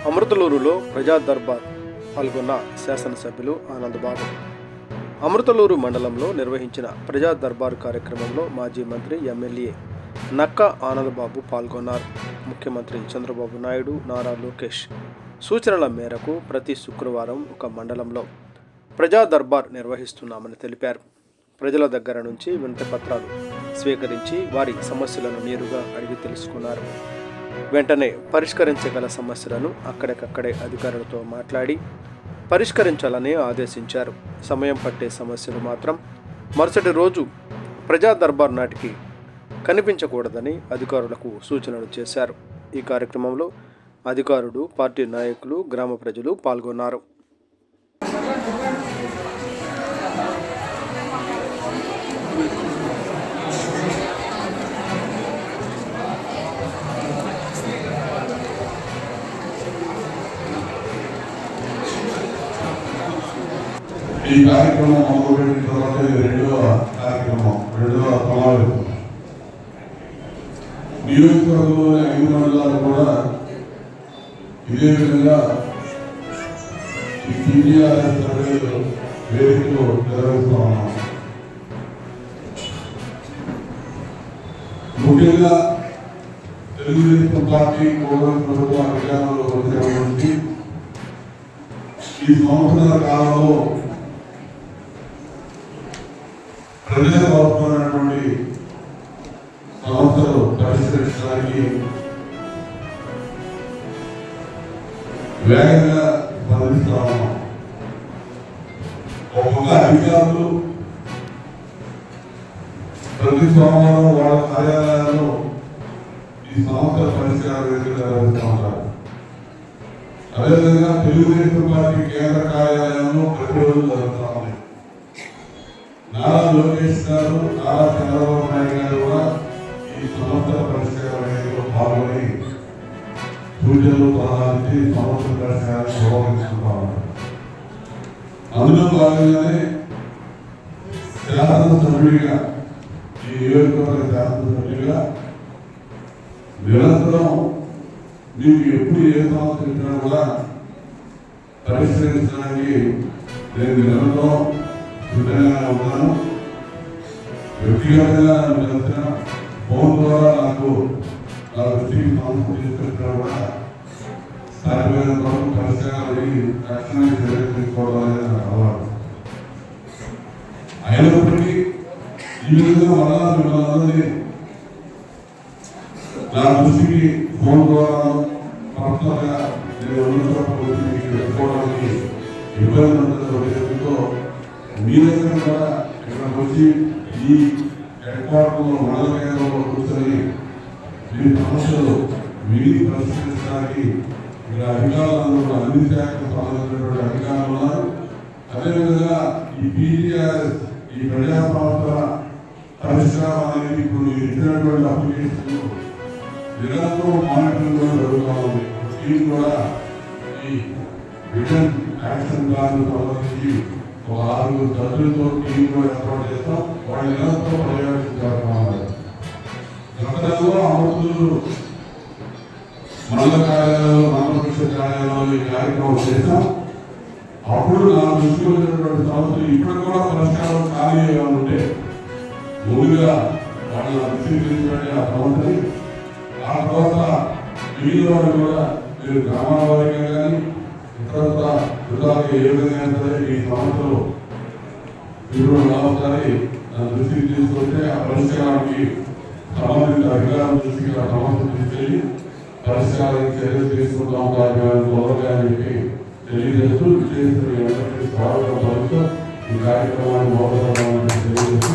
అమృతలూరులో ప్రజా దర్బార్ పాల్గొన్న శాసనసభ్యులు ఆనందబాబు. అమృతలూరు మండలంలో నిర్వహించిన ప్రజా దర్బార్ కార్యక్రమంలో మాజీ మంత్రి ఎమ్మెల్యే నక్క ఆనందబాబు పాల్గొన్నారు. ముఖ్యమంత్రి చంద్రబాబు నాయుడు, నారా లోకేష్ సూచనల మేరకు ప్రతి శుక్రవారం ఒక మండలంలో ప్రజా దర్బార్ నిర్వహిస్తున్నామని తెలిపారు. ప్రజల దగ్గర నుంచి వినతి పత్రాలు స్వీకరించి వారి సమస్యలను నేరుగా అడిగి తెలుసుకున్నారు. వెంటనే పరిష్కరించగల సమస్యలను అక్కడికక్కడే అధికారులతో మాట్లాడి పరిష్కరించాలని ఆదేశించారు. సమయం పట్టే సమస్యలు మాత్రం మరుసటి రోజు ప్రజా దర్బార్ నాటికి కనిపించకూడదని అధికారులకు సూచనలు చేశారు. ఈ కార్యక్రమంలో అధికారులు, పార్టీ నాయకులు, గ్రామ ప్రజలు పాల్గొన్నారు. ఈ కార్యక్రమం మొదలుపెట్టిన తర్వాత రెండవ సమావేశం. నియోజకవర్గంలోని 5 మండలాలు కూడా ఇదే విధంగా ఈ టీడీఆర్ఎస్ సర్వేలు వేదికలో నిర్వహిస్తా ఉన్నాం. ముఖ్యంగా తెలుగుదేశం పార్టీ కూటమి ప్రభుత్వ అధికారంలో వచ్చినటువంటి ఈ సంవత్సరాల కాలంలో ప్రజలకు అవసరమైనటువంటి సమస్యలు పరిష్కరించడానికి వేగంగా స్పందిస్తా ఉన్నాం. ఒక్కొక్క అధికారులు ప్రతి సోమవారం వాళ్ళ కార్యాలయాల్లో ఈ సమస్యల పరిష్కారం నిర్వహిస్తూ ఉంటారు. అదేవిధంగా తెలుగుదేశం పార్టీ కేంద్ర కార్యాలయంలో ప్రతిరోజు జరుగుతూ ఉంది. నారా లోకేష్ గారు, నారా చంద్రబాబు నాయుడు గారు కూడా ఈ సమస్యల పరిష్కారం అనేది పాల్గొని సూచనలు సలహాలించి సమస్యల పరిష్కారాన్ని గౌరవించుకుంటా ఉన్నారు. అందులో భాగంగానే శాసనసభ్యుడిగా, ఈ నియోజకవర్గ శాసనసభ్యుడిగా నిరంతరం మీకు ఎప్పుడు ఏ సమస్య ఇచ్చినా కూడా పరిష్కరించడానికి నేను నిరంతరం సిద్ధంగానే ఉన్నాను. వ్యక్తిగతంగా నన్ను కలిసిన ఫోన్ ద్వారా నాకు నా దృష్టికి సమస్య తీసుకొచ్చినా కూడా సాధ్యమైన వరకు పరిష్కారాన్ని తక్షణమే చర్యలు తీసుకోవడం అనేది నాకు అలవాటు. అయినప్పటికీ ఈ విధంగా మళ్ళా మిమ్మల్ని నా దృష్టికి ఫోన్ ద్వారా పర్సనల్గా నేను పెట్టుకోవడానికి ఇబ్బంది ఉంటుందో మీ దగ్గర కూడా ఇక్కడికి వచ్చి ఈ హెడ్ క్వార్టర్లో మండల కేంద్రంలో కూర్చొని మీ సమస్యలు మిగిలి పరిష్కరించడానికి ఇక్కడ అధికారులందరూ కూడా అన్ని శాఖలకు సంబంధించినటువంటి అధికారులు ఉన్నారు. అదేవిధంగా ఈ పీజీఆర్ఎస్, ఈ ప్రజా సంస్థల పరిష్కారం అనేది ఇప్పుడు మీరు ఇచ్చినటువంటి అప్లికేషన్ నిరంతరం మానిటరింగ్ కూడా జరుగుతూ ఉంది. టీం కూడా ఈ రిటర్న్ యాక్షన్ ప్లాన్ సంబంధించి ఒక 6 జడ్జిలతో టీం కూడా ఏర్పాటు చేస్తాం. వాళ్ళు నిరంతరం పర్యవేక్షించాలన్నారు. గతంలో అమృతలూరు మండల కార్యాలయంలో, మండల పరిషత్ కార్యాలయంలో ఈ కార్యక్రమం చేశాం. అప్పుడు నా దృష్టికి వచ్చినటువంటి సమస్యలు ఇప్పటికి కూడా పరిష్కారం ఖాళీ ఉంటే ముందుగా వాళ్ళని పరిశీలించినట్టు ఆ సమస్యని, ఆ తర్వాత మిగిలిన వాళ్ళు కూడా మీరు గ్రామాల వారిగా కానీ ఇతరత్ర జిల్లాకి ఏ విధంగా సరే ఈ సమస్యలు తీవ్ర ఒకసారి దృష్టికి తీసుకొస్తే ఆ పరిష్కారానికి సంబంధిత అధికారుల దృష్టికి ఆ సమస్యలు తీసుకెళ్ళి పరిష్కారానికి చర్యలు తీసుకుంటాం త్వరగా అని చెప్పి తెలియజేస్తూ చేస్తున్న స్వాగతం పలుకుతూ ఈ కార్యక్రమాన్ని మోదడానికి తెలియజేస్తూ